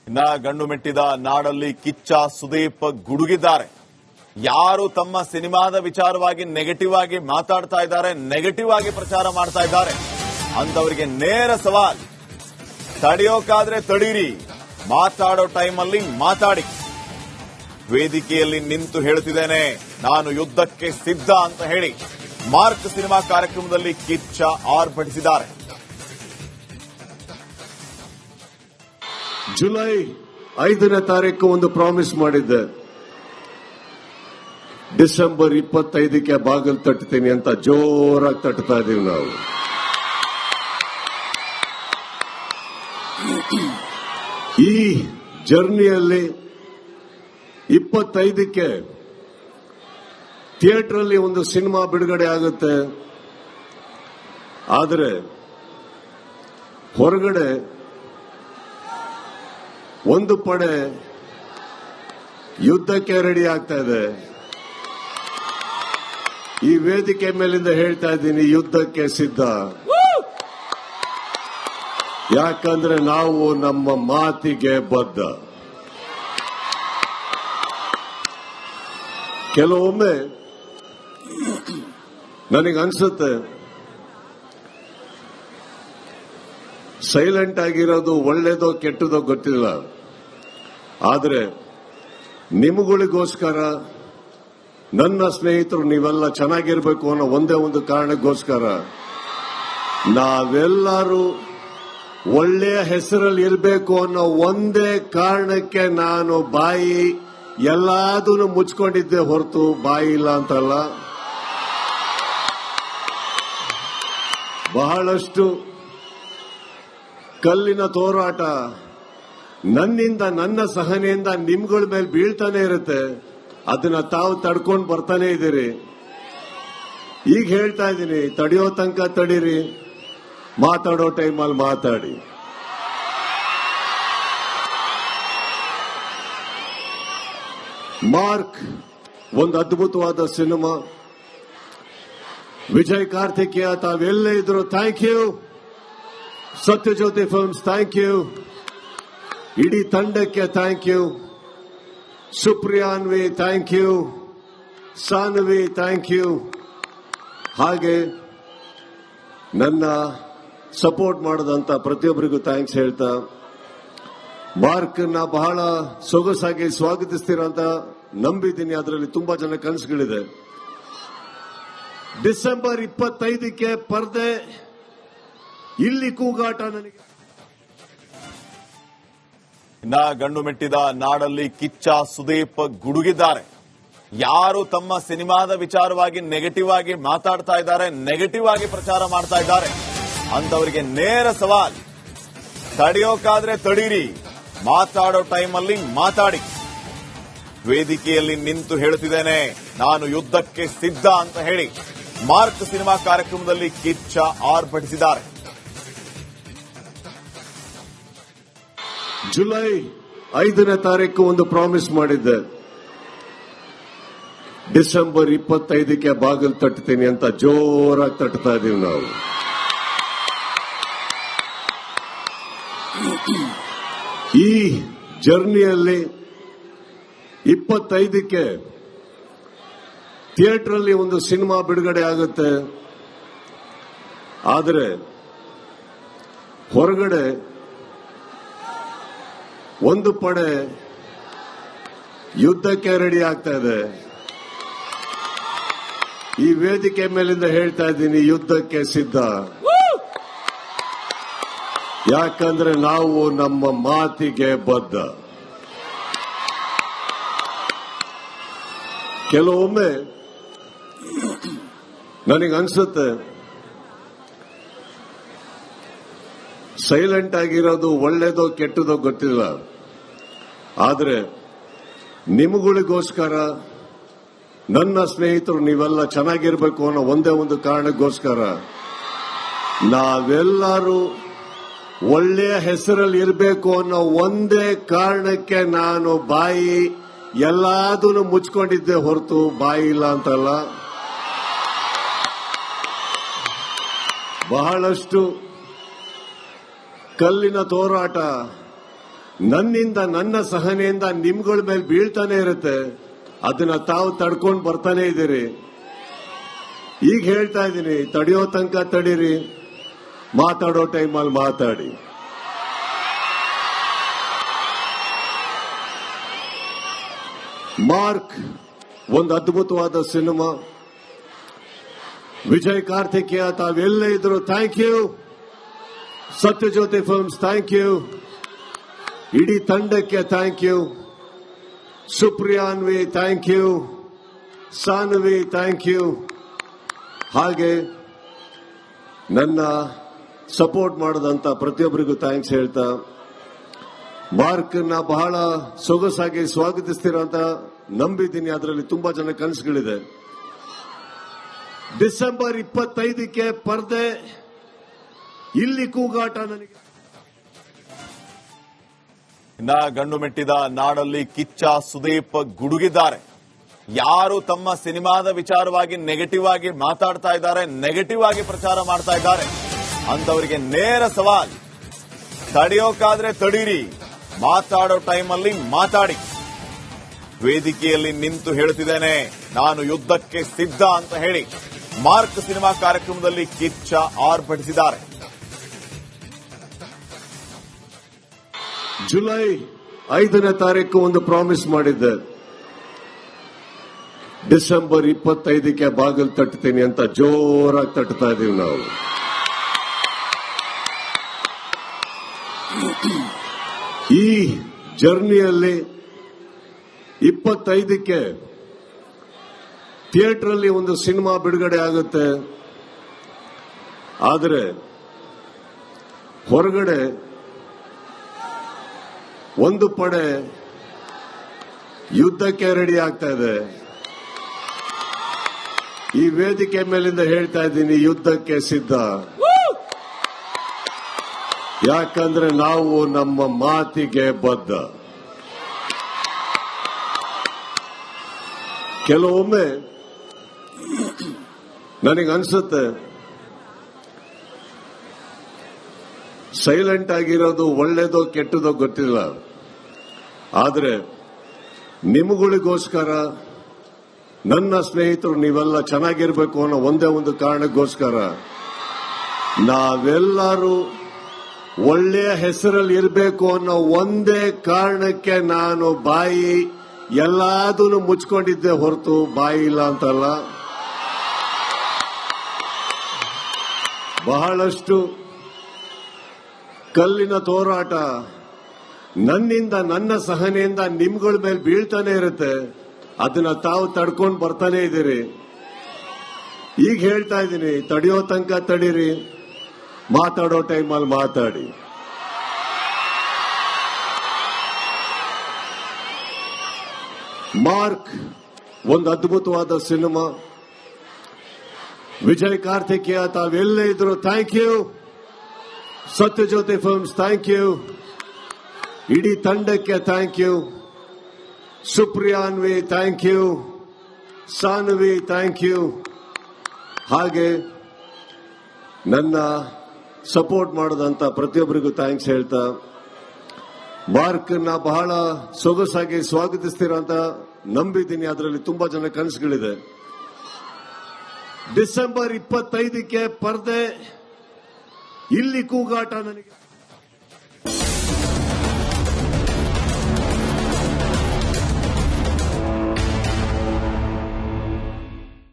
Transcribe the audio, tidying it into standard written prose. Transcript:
ಇನ್ನ ಗಂಡು ಮೆಟ್ಟಿದ ನಾಡಲ್ಲಿ ಕಿಚ್ಚ ಸುದೀಪ್ ಗುಡುಗಿದ್ದಾರೆ. ಯಾರು ತಮ್ಮ ಸಿನಿಮಾದ ವಿಚಾರವಾಗಿ ನೆಗೆಟಿವ್ ಆಗಿ ಮಾತಾಡ್ತಾ ಇದ್ದಾರೆ, ನೆಗೆಟಿವ್ ಆಗಿ ಪ್ರಚಾರ ಮಾಡ್ತಾ ಇದ್ದಾರೆ ಅಂತವರಿಗೆ ನೇರ ಸವಾಲ್. ತಡೆಯೋಕಾದ್ರೆ ತಡೀರಿ, ಮಾತಾಡೋ ಟೈಮಲ್ಲಿ ಮಾತಾಡಿ. ವೇದಿಕೆಯಲ್ಲಿ ನಿಂತು ಹೇಳ್ತಿದ್ದೇನೆ, ನಾನು ಯುದ್ಧಕ್ಕೆ ಸಿದ್ಧ ಅಂತ ಹೇಳಿ ಮಾರ್ಕ್ ಸಿನಿಮಾ ಕಾರ್ಯಕ್ರಮದಲ್ಲಿ ಕಿಚ್ಚ ಆರ್ಭಟಿಸಿದ್ದಾರೆ. ಜುಲೈ 5ನೇ ತಾರೀಕು ಒಂದು ಪ್ರಾಮಿಸ್ ಮಾಡಿದ್ದೆ, ಡಿಸೆಂಬರ್ 25ಕ್ಕೆ ಬಾಗಿಲು ತಟ್ತೀನಿ ಅಂತ ಜೋರಾಗಿ ತಟ್ತಾ ಇದೀವಿ ನಾವು. ಈ ಜರ್ನಿಯಲ್ಲಿ 25ಕ್ಕೆ ಥಿಯೇಟರ್ ಅಲ್ಲಿ ಒಂದು ಸಿನಿಮಾ ಬಿಡುಗಡೆ ಆಗುತ್ತೆ. ಆದರೆ ಹೊರಗಡೆ ಒಂದು ಪಡೆ ಯುದ್ಧಕ್ಕೆ ರೆಡಿ ಆಗ್ತಾ ಇದೆ. ಈ ವೇದಿಕೆ ಮೇಲಿಂದ ಹೇಳ್ತಾ ಇದ್ದೀನಿ, ಯುದ್ಧಕ್ಕೆ ಸಿದ್ಧ. ಯಾಕಂದ್ರೆ ನಾವು ನಮ್ಮ ಮಾತಿಗೆ ಬದ್ಧ. ಕೆಲವೊಮ್ಮೆ ನನಗನ್ಸುತ್ತೆ, ಸೈಲೆಂಟ್ ಆಗಿರೋದು ಒಳ್ಳೇದೋ ಕೆಟ್ಟದೋ ಗೊತ್ತಿಲ್ಲ, ಆದರೆ ನಿಮಗಳಿಗೋಸ್ಕರ, ನನ್ನ ಸ್ನೇಹಿತರು ನೀವೆಲ್ಲ ಚೆನ್ನಾಗಿರ್ಬೇಕು ಅನ್ನೋ ಒಂದೇ ಒಂದು ಕಾರಣಕ್ಕೋಸ್ಕರ ನಾವೆಲ್ಲರೂ ಒಳ್ಳೆಯ ಹೆಸರಲ್ಲಿ ಇರಬೇಕು ಅನ್ನೋ ಒಂದೇ ಕಾರಣಕ್ಕೆ ನಾನು ಬಾಯಿ ಎಲ್ಲದನ್ನು ಮುಚ್ಕೊಂಡಿದ್ದೆ ಹೊರತು ಬಾಯಿ ಇಲ್ಲ ಅಂತಲ್ಲ. ಬಹಳಷ್ಟು ಕಲ್ಲಿನ ತೋರಾಟ ನನ್ನಿಂದ, ನನ್ನ ಸಹನೆಯಿಂದ ನಿಮ್ಗಳ ಮೇಲೆ ಬೀಳ್ತಾನೆ ಇರುತ್ತೆ. ಅದನ್ನ ತಾವು ತಡ್ಕೊಂಡು ಬರ್ತಾನೆ ಇದ್ದೀರಿ. ಈಗ ಹೇಳ್ತಾ ಇದ್ದೀನಿ, ತಡೆಯೋ ತನಕ ತಡೀರಿ, ಮಾತಾಡೋ ಟೈಮಲ್ಲಿ ಮಾತಾಡಿ. ಮಾರ್ಕ್ ಒಂದು ಅದ್ಭುತವಾದ ಸಿನಿಮಾ. ವಿಜಯ್ ಕಾರ್ತಿಕೇಯ ತಾವೆಲ್ಲೇ ಇದ್ರು thank you. Sathya Jyothi films thank you. ಇಡೀ ತಂಡಕ್ಕೆ thank you. Supriyanvi thank you. Sanvi thank you. ಹಾಗೆ ನನ್ನ ಸಪೋರ್ಟ್ ಮಾಡದಂತ ಪ್ರತಿಯೊಬ್ಬರಿಗೂ ಥ್ಯಾಂಕ್ಸ್ ಹೇಳ್ತಾ, ಮಾರ್ಕ್ ನ ಬಹಳ ಸೊಗಸಾಗಿ ಸ್ವಾಗತಿಸ್ತೀರಂತ ನಂಬಿದ್ದೀನಿ. ಅದರಲ್ಲಿ ತುಂಬಾ ಜನ ಕನಸುಗಳಿದೆ. ಡಿಸೆಂಬರ್ 25ಕ್ಕೆ ಪರ್ದೆ, ಇಲ್ಲಿ ಕೂಗಾಟ. ನನಗೆ ಇನ್ನ ಗಂಡು ಮೆಟ್ಟಿದ ನಾಡಲ್ಲಿ ಕಿಚ್ಚ ಸುದೀಪ್ ಗುಡುಗಿದ್ದಾರೆ. ಯಾರು ತಮ್ಮ ಸಿನಿಮಾದ ವಿಚಾರವಾಗಿ ನೆಗೆಟಿವ್ ಆಗಿ ಮಾತಾಡ್ತಾ ಇದ್ದಾರೆ, ನೆಗೆಟಿವ್ ಆಗಿ ಪ್ರಚಾರ ಮಾಡ್ತಾ ಇದ್ದಾರೆ ಅಂತವರಿಗೆ ನೇರ ಸವಾಲ್. ತಡೆಯೋಕಾದ್ರೆ ತಡೀರಿ, ಮಾತಾಡೋ ಟೈಮಲ್ಲಿ ಮಾತಾಡಿ. ವೇದಿಕೆಯಲ್ಲಿ ನಿಂತು ಹೇಳ್ತಿದ್ದೇನೆ, ನಾನು ಯುದ್ಧಕ್ಕೆ ಸಿದ್ಧ ಅಂತ ಹೇಳಿ ಮಾರ್ಕ್ ಸಿನಿಮಾ ಕಾರ್ಯಕ್ರಮದಲ್ಲಿ ಕಿಚ್ಚ ಆರ್ಭಟಿಸಿದ್ದಾರೆ. ಜುಲೈ 5ನೇ ತಾರೀಕು ಒಂದು ಪ್ರಾಮಿಸ್ ಮಾಡಿದ್ದೆ, ಡಿಸೆಂಬರ್ 25ಕ್ಕೆ ಬಾಗಿಲು ತಟ್ತೀನಿ ಅಂತ ಜೋರಾಗಿ ತಟ್ತಾ ಇದೀವಿ ನಾವು. ಈ ಜರ್ನಿಯಲ್ಲಿ 25ಕ್ಕೆ ಥಿಯೇಟರ್ ಅಲ್ಲಿ ಒಂದು ಸಿನಿಮಾ ಬಿಡುಗಡೆ ಆಗುತ್ತೆ. ಆದರೆ ಹೊರಗಡೆ ಒಂದು ಪಡೆ ಯುದ್ಧಕ್ಕೆ ರೆಡಿ ಆಗ್ತಾ ಇದೆ. ಈ ವೇದಿಕೆ ಮೇಲಿಂದ ಹೇಳ್ತಾ ಇದ್ದೀನಿ, ಯುದ್ಧಕ್ಕೆ ಸಿದ್ಧ. ಯಾಕಂದ್ರೆ ನಾವು ನಮ್ಮ ಮಾತಿಗೆ ಬದ್ಧ. ಕೆಲವೊಮ್ಮೆ ನನಗನ್ಸುತ್ತೆ, ಸೈಲೆಂಟ್ ಆಗಿರೋದು ಒಳ್ಳೇದೋ ಕೆಟ್ಟದೋ ಗೊತ್ತಿಲ್ಲ, ಆದರೆ ನಿಮಗಳಿಗೋಸ್ಕರ, ನನ್ನ ಸ್ನೇಹಿತರು ನೀವೆಲ್ಲ ಚೆನ್ನಾಗಿರ್ಬೇಕು ಅನ್ನೋ ಒಂದೇ ಒಂದು ಕಾರಣಕ್ಕೋಸ್ಕರ ನಾವೆಲ್ಲರೂ ಒಳ್ಳೆಯ ಹೆಸರಲ್ಲಿ ಇರಬೇಕು ಅನ್ನೋ ಒಂದೇ ಕಾರಣಕ್ಕೆ ನಾನು ಬಾಯಿ ಎಲ್ಲದನ್ನು ಮುಚ್ಕೊಂಡಿದ್ದೆ ಹೊರತು ಬಾಯಿ ಇಲ್ಲ ಅಂತಲ್ಲ. ಬಹಳಷ್ಟು ಕಲ್ಲಿನ ತೋರಾಟ ನನ್ನಿಂದ ನನ್ನ ಸಹನೆಯಿಂದ ನಿಮ್ಗಳ ಮೇಲೆ ಬೀಳ್ತಾನೆ ಇರುತ್ತೆ. ಅದನ್ನ ತಾವು ತಡ್ಕೊಂಡು ಬರ್ತಾನೆ ಇದ್ದೀರಿ. ಈಗ ಹೇಳ್ತಾ ಇದ್ದೀನಿ, ತಡೆಯೋ ತನಕ ತಡೀರಿ, ಮಾತಾಡೋ ಟೈಮಲ್ಲಿ ಮಾತಾಡಿ. ಮಾರ್ಕ್ ಒಂದು ಅದ್ಭುತವಾದ ಸಿನಿಮಾ. ವಿಜಯ್ ಕಾರ್ತಿಕೇಯ ತಾವೆಲ್ಲೇ ಇದ್ರು thank you. Sathya Jyothi films thank you. ಇಡೀ ತಂಡಕ್ಕೆ thank you. Supriyanvi thank you. Sanvi thank you. ಹಾಗೆ ನನ್ನ ಸಪೋರ್ಟ್ ಮಾಡದಂತ ಪ್ರತಿಯೊಬ್ಬರಿಗೂ ಥ್ಯಾಂಕ್ಸ್ ಹೇಳ್ತಾ, ಮಾರ್ಕ್ ನ ಬಹಳ ಸೊಗಸಾಗಿ ಸ್ವಾಗತಿಸ್ತೀರ ಅಂತ ನಂಬಿದ್ದೀನಿ. ಅದರಲ್ಲಿ ತುಂಬಾ ಜನ ಕನಸುಗಳಿದೆ. ಡಿಸೆಂಬರ್ 25ಕ್ಕೆ ಪರ್ದೆ, ಇಲ್ಲಿ ಕೂಗಾಟ. ನನಗೆ ಗಂಡು ಮೆಟ್ಟಿದ ನಾಡಲ್ಲಿ ಕಿಚ್ಚ ಸುದೀಪ್ ಗುಡುಗಿದ್ದಾರೆ. ಯಾರು ತಮ್ಮ ಸಿನಿಮಾದ ವಿಚಾರವಾಗಿ ನೆಗೆಟಿವ್ ಆಗಿ ಮಾತಾಡ್ತಾ ಇದ್ದಾರೆ, ನೆಗೆಟಿವ್ ಆಗಿ ಪ್ರಚಾರ ಮಾಡ್ತಾ ಇದ್ದಾರೆ ಅಂತವರಿಗೆ ನೇರ ಸವಾಲ್. ತಡೆಯೋಕಾದ್ರೆ ತಡೀರಿ, ಮಾತಾಡೋ ಟೈಮಲ್ಲಿ ಮಾತಾಡಿ. ವೇದಿಕೆಯಲ್ಲಿ ನಿಂತು ಹೇಳುತ್ತಿದ್ದೇನೆ, ನಾನು ಯುದ್ಧಕ್ಕೆ ಸಿದ್ಧ ಅಂತ ಹೇಳಿ ಮಾರ್ಕ್ ಸಿನಿಮಾ ಕಾರ್ಯಕ್ರಮದಲ್ಲಿ ಕಿಚ್ಚ ಆರ್ಭಟಿಸಿದ್ದಾರೆ. ಜುಲೈ 5ನೇ ತಾರೀಕು ಒಂದು ಪ್ರಾಮಿಸ್ ಮಾಡಿದ್ದೆ, ಡಿಸೆಂಬರ್ 25ಕ್ಕೆ ಬಾಗಿಲು ತಟ್ತೀನಿ ಅಂತ. ಜೋರಾಗಿ ತಟ್ತಾ ಇದೀವಿ ನಾವು. ಈ ಜರ್ನಿಯಲ್ಲಿ 25ಕ್ಕೆ ಥಿಯೇಟರ್ ಅಲ್ಲಿ ಒಂದು ಸಿನಿಮಾ ಬಿಡುಗಡೆ ಆಗುತ್ತೆ. ಆದರೆ ಹೊರಗಡೆ ಒಂದು ಪಡೆ ಯುದ್ಧಕ್ಕೆ ರೆಡಿ ಆಗ್ತಾ ಇದೆ. ಈ ವೇದಿಕೆ ಮೇಲಿಂದ ಹೇಳ್ತಾ ಇದ್ದೀನಿ, ಯುದ್ಧಕ್ಕೆ ಸಿದ್ಧ. ಯಾಕಂದ್ರೆ ನಾವು ನಮ್ಮ ಮಾತಿಗೆ ಬದ್ಧ. ಕೆಲವೊಮ್ಮೆ ನನಗನ್ಸುತ್ತೆ, ಸೈಲೆಂಟ್ ಆಗಿರೋದು ಒಳ್ಳೇದೋ ಕೆಟ್ಟದೋ ಗೊತ್ತಿಲ್ಲ, ಆದರೆ ನಿಮಗಳಿಗೋಸ್ಕರ, ನನ್ನ ಸ್ನೇಹಿತರು ನೀವೆಲ್ಲ ಚೆನ್ನಾಗಿರ್ಬೇಕು ಅನ್ನೋ ಒಂದೇ ಒಂದು ಕಾರಣಕ್ಕೋಸ್ಕರ, ನಾವೆಲ್ಲರೂ ಒಳ್ಳೆಯ ಹೆಸರಲ್ಲಿ ಇರಬೇಕು ಅನ್ನೋ ಒಂದೇ ಕಾರಣಕ್ಕೆ ನಾನು ಬಾಯಿ ಎಲ್ಲದನ್ನು ಮುಚ್ಕೊಂಡಿದ್ದೆ ಹೊರತು ಬಾಯಿ ಇಲ್ಲ ಅಂತಲ್ಲ. ಬಹಳಷ್ಟು ಕಲ್ಲಿನ ತೋರಾಟ ನನ್ನಿಂದ, ನನ್ನ ಸಹನೆಯಿಂದ ನಿಮ್ಗಳ ಮೇಲೆ ಬೀಳ್ತಾನೆ ಇರುತ್ತೆ. ಅದನ್ನ ತಾವು ತಡ್ಕೊಂಡು ಬರ್ತಾನೆ ಇದ್ದೀರಿ. ಈಗ ಹೇಳ್ತಾ ಇದ್ದೀನಿ, ತಡೆಯೋ ತನಕ ತಡೀರಿ, ಮಾತಾಡೋ ಟೈಮಲ್ಲಿ ಮಾತಾಡಿ. ಮಾರ್ಕ್ ಒಂದು ಅದ್ಭುತವಾದ ಸಿನಿಮಾ. ವಿಜಯ್ ಕಾರ್ತಿಕೇಯ ತಾವೆಲ್ಲೇ ಇದ್ರು thank you. Sathya Jyothi films thank you. ಇಡೀ ತಂಡಕ್ಕೆ thank you. Supriyanvi thank you. Sanvi thank you. ಹಾಗೆ ನನ್ನ ಸಪೋರ್ಟ್ ಮಾಡದಂತ ಪ್ರತಿಯೊಬ್ಬರಿಗೂ ಥ್ಯಾಂಕ್ಸ್ ಹೇಳ್ತಾ, ಮಾರ್ಕ್ ನ ಬಹಳ ಸೊಗಸಾಗಿ ಸ್ವಾಗತಿಸ್ತೀರ ಅಂತ ನಂಬಿದ್ದೀನಿ. ಅದರಲ್ಲಿ ತುಂಬಾ ಜನ ಕನಸುಗಳಿದೆ. ಡಿಸೆಂಬರ್ 25ಕ್ಕೆ ಪರ್ದೆ, ಇಲ್ಲಿ ಕೂಗಾಟ. ನನಗೆ